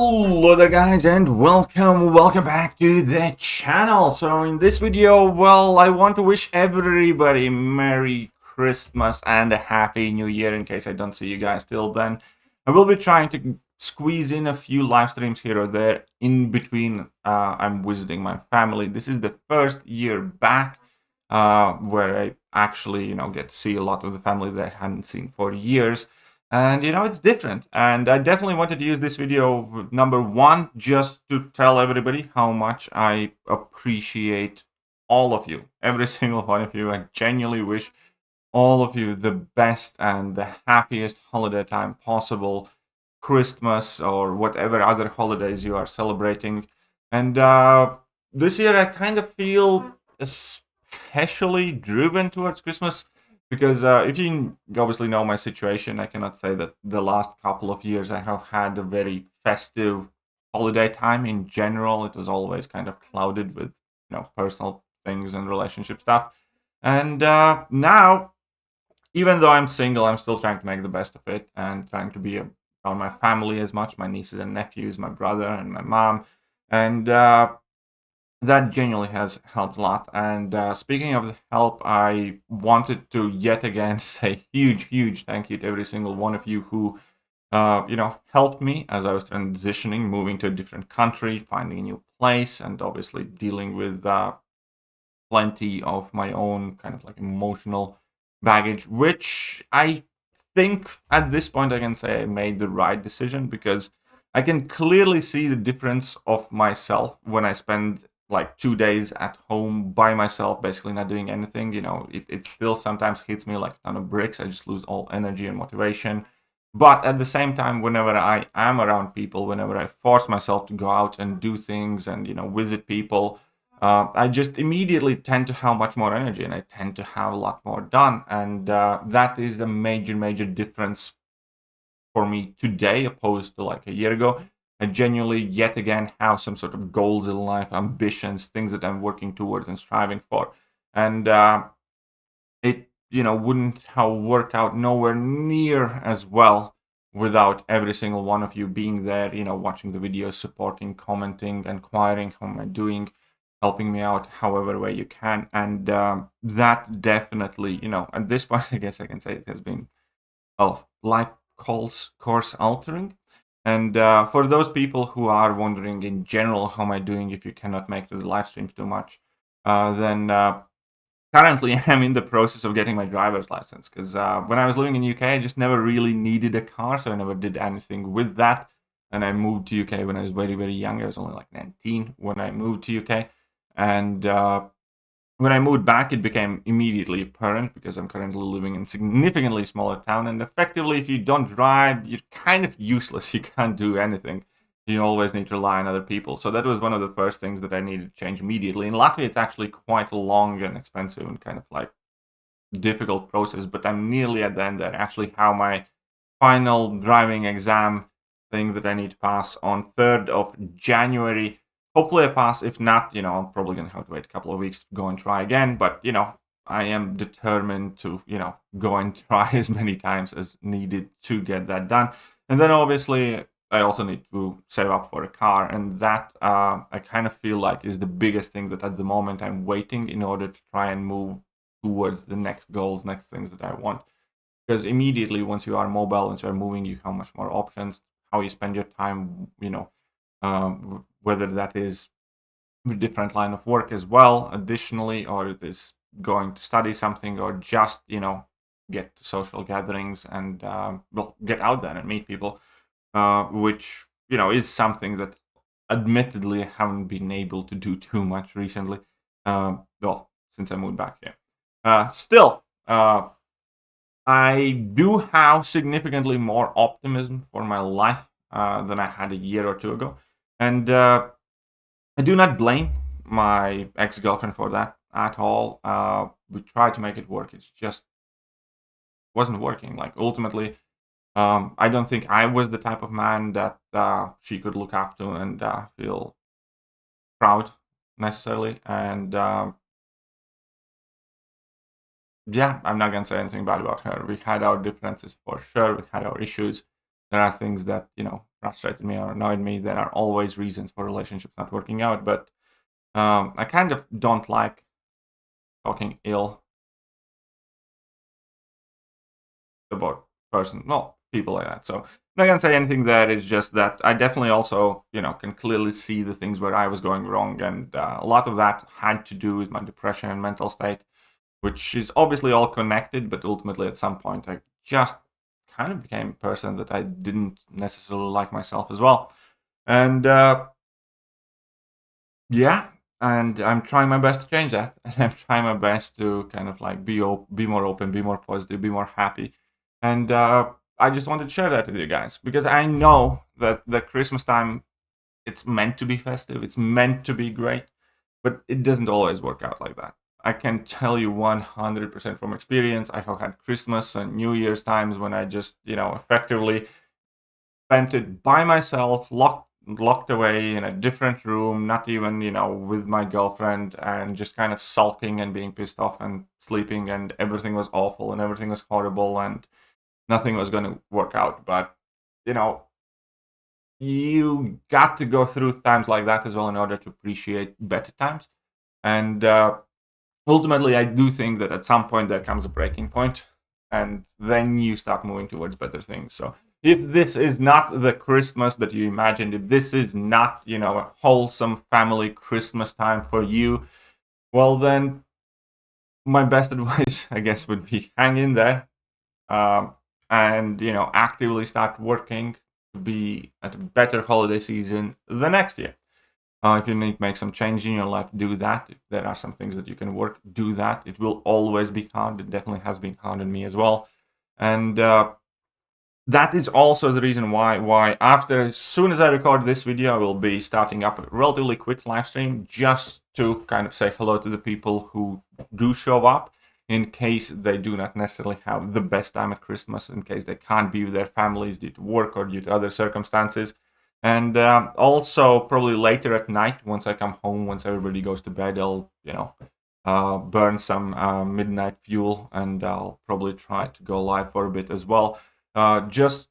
Hello there guys, and welcome back to the channel. So in this video, well, I want to wish everybody Merry Christmas and a Happy New Year in case I don't see you guys till then. I will be trying to squeeze in a few live streams here or there in between. I'm visiting my family. This is the first year back where I actually, get to see a lot of the family that I hadn't seen for years. And it's different, and I definitely wanted to use this video, number one, just to tell everybody how much I appreciate all of you, every single one of you. I genuinely wish all of you the best and the happiest holiday time possible, Christmas or whatever other holidays you are celebrating. And this year I kind of feel especially driven towards Christmas. Because if you obviously know my situation, I cannot say that the last couple of years I have had a very festive holiday time in general. It was always kind of clouded with, personal things and relationship stuff. And now, even though I'm single, I'm still trying to make the best of it and trying to be around my family as much, my nieces and nephews, my brother and my mom. And that genuinely has helped a lot. And speaking of the help, I wanted to yet again say huge thank you to every single one of you who, helped me as I was transitioning, moving to a different country, finding a new place, and obviously dealing with plenty of my own kind of like emotional baggage, which I think at this point I can say I made the right decision, because I can clearly see the difference of myself when I spend like 2 days at home by myself, basically not doing anything. It still sometimes hits me like a ton of bricks. I just lose all energy and motivation. But at the same time, whenever I am around people, whenever I force myself to go out and do things and, visit people, I just immediately tend to have much more energy and I tend to have a lot more done. And that is a major difference for me today opposed to like a year ago. I genuinely, yet again, have some sort of goals in life, ambitions, things that I'm working towards and striving for. And it, wouldn't have worked out nowhere near as well without every single one of you being there, watching the videos, supporting, commenting, inquiring, how am I doing, helping me out however way you can. And that definitely, at this point, I guess I can say it has been, life course altering. And for those people who are wondering in general how am I doing if you cannot make the live streams too much, then currently I'm in the process of getting my driver's license, because when I was living in UK, I just never really needed a car, so I never did anything with that. And I moved to UK when I was very young. I was only like 19 when I moved to UK. And when I moved back, it became immediately apparent, because I'm currently living in a significantly smaller town, and effectively, if you don't drive, you're kind of useless. You can't do anything. You always need to rely on other people. So that was one of the first things that I needed to change immediately. In Latvia, it's actually quite long and expensive and kind of like difficult process, but I'm nearly at the end there. I actually have my final driving exam thing that I need to pass on 3rd of January. Hopefully I pass. If not, I'm probably going to have to wait a couple of weeks to go and try again. But, I am determined to, go and try as many times as needed to get that done. And then obviously I also need to save up for a car. And that I kind of feel like is the biggest thing that at the moment I'm waiting in order to try and move towards the next goals, next things that I want. Because immediately once you are mobile, once you are moving, you have much more options, how you spend your time, whether that is a different line of work as well, additionally, or it is going to study something, or just, get to social gatherings and, get out there and meet people, which, is something that admittedly I haven't been able to do too much recently, since I moved back here. Still, I do have significantly more optimism for my life than I had a year or two ago. And I do not blame my ex-girlfriend for that at all. We tried to make it work. It just wasn't working. Like, ultimately, I don't think I was the type of man that she could look up to and feel proud necessarily. And yeah, I'm not going to say anything bad about her. We had our differences for sure. We had our issues. There are things that, frustrated me or annoyed me. There are always reasons for relationships not working out, but I kind of don't like talking ill about people like that. So I'm not gonna say anything there. It's just that I definitely also, can clearly see the things where I was going wrong, and a lot of that had to do with my depression and mental state, which is obviously all connected. But ultimately, at some point, I just kind of became a person that I didn't necessarily like myself as well, and yeah. And I'm trying my best to change that, and I'm trying my best to kind of like be more open, be more positive, be more happy, and I just wanted to share that with you guys because I know that the Christmas time, it's meant to be festive, it's meant to be great, but it doesn't always work out like that. I can tell you 100% from experience. I have had Christmas and New Year's times when I just, effectively spent it by myself, locked away in a different room, not even, with my girlfriend, and just kind of sulking and being pissed off and sleeping, and everything was awful and everything was horrible and nothing was going to work out. But, you got to go through times like that as well in order to appreciate better times. And ultimately, I do think that at some point there comes a breaking point, and then you start moving towards better things. So if this is not the Christmas that you imagined, if this is not, a wholesome family Christmas time for you, well, then my best advice, I guess, would be hang in there, and, actively start working to be at a better holiday season the next year. If you need to make some change in your life, do that. If there are some things that you can work, do that. It will always be hard. It definitely has been hard on me as well. And that is also the reason why as soon as I record this video, I will be starting up a relatively quick live stream just to kind of say hello to the people who do show up, in case they do not necessarily have the best time at Christmas, in case they can't be with their families due to work or due to other circumstances. And also probably later at night, once I come home, once everybody goes to bed, I'll, burn some midnight fuel, and I'll probably try to go live for a bit as well. Just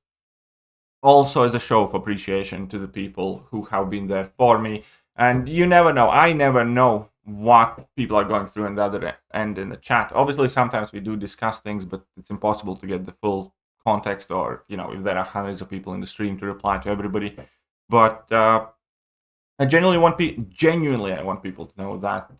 also as a show of appreciation to the people who have been there for me. And you never know. I never know what people are going through on the other end in the chat. Obviously, sometimes we do discuss things, but it's impossible to get the full context, or, if there are hundreds of people in the stream, to reply to everybody. But I genuinely want people to know that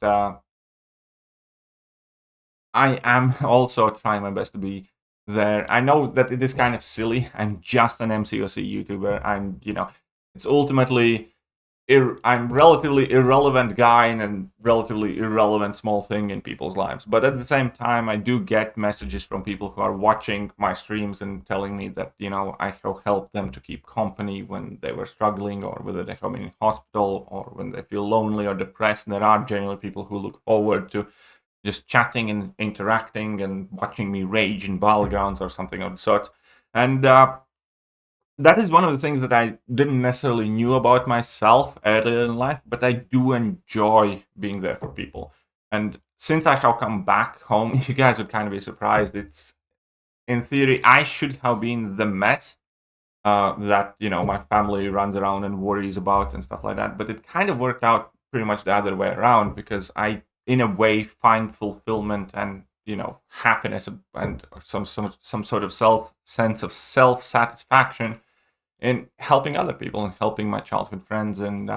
I am also trying my best to be there. I know that it is kind of silly. I'm just an MCOC YouTuber. It's ultimately I'm relatively irrelevant guy in a relatively irrelevant small thing in people's lives. But at the same time, I do get messages from people who are watching my streams and telling me that, I have helped them to keep company when they were struggling, or whether they have been in hospital, or when they feel lonely or depressed. And there are generally people who look forward to just chatting and interacting and watching me rage in battlegrounds or something of the sort. And that is one of the things that I didn't necessarily knew about myself earlier in life, but I do enjoy being there for people. And since I have come back home, you guys would kind of be surprised. It's, in theory, I should have been the mess that, my family runs around and worries about and stuff like that. But it kind of worked out pretty much the other way around, because I, in a way, find fulfillment and, happiness and some sort of sense of self-satisfaction in helping other people and helping my childhood friends, and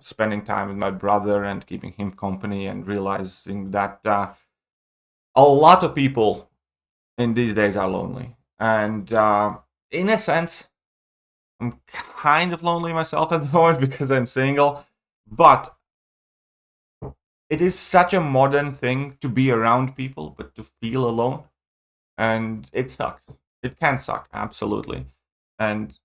spending time with my brother and keeping him company, and realizing that a lot of people in these days are lonely. And in a sense, I'm kind of lonely myself at the moment because I'm single, but it is such a modern thing to be around people, but to feel alone. And it sucks. It can suck, absolutely. And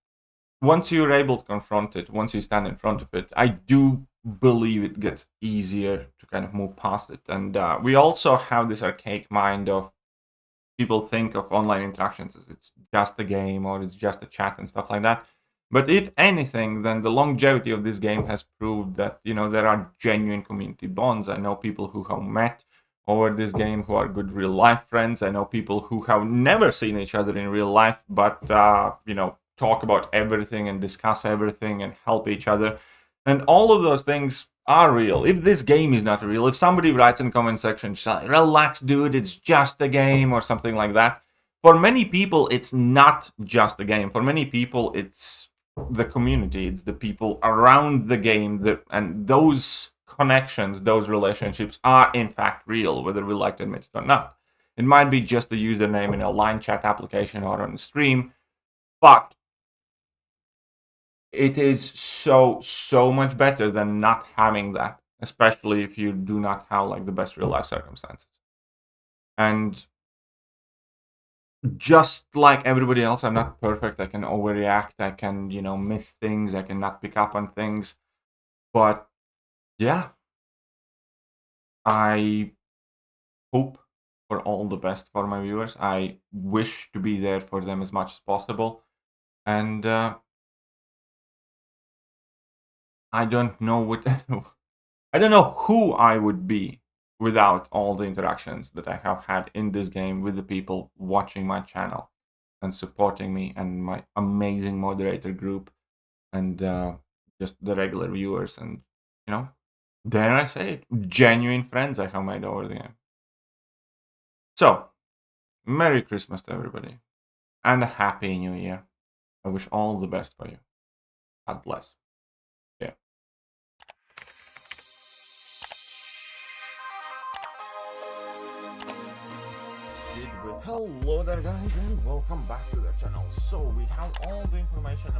once you're able to confront it, once you stand in front of it, I do believe it gets easier to kind of move past it. And we also have this archaic mind of people think of online interactions as it's just a game, or it's just a chat and stuff like that. But if anything, then the longevity of this game has proved that, there are genuine community bonds. I know people who have met over this game who are good real life friends. I know people who have never seen each other in real life, but, talk about everything and discuss everything and help each other. And all of those things are real. If this game is not real, if somebody writes in the comment section, relax, dude, it's just a game or something like that. For many people, it's not just a game. For many people, it's the community. It's the people around the game. And those connections, those relationships are in fact real, whether we like to admit it or not. It might be just a username in a line chat application or on a stream, but it is so much better than not having that, especially if you do not have like the best real life circumstances. And just like everybody else, I'm not perfect. I can overreact. I can, miss things. I can not pick up on things. But yeah, I hope for all the best for my viewers. I wish to be there for them as much as possible. And I don't know I don't know who I would be without all the interactions that I have had in this game with the people watching my channel and supporting me and my amazing moderator group and just the regular viewers and, dare I say it, genuine friends I have made over the game. So, Merry Christmas to everybody and a Happy New Year. I wish all the best for you. God bless. Yeah. Hello there guys and welcome back to the channel. So we have all the information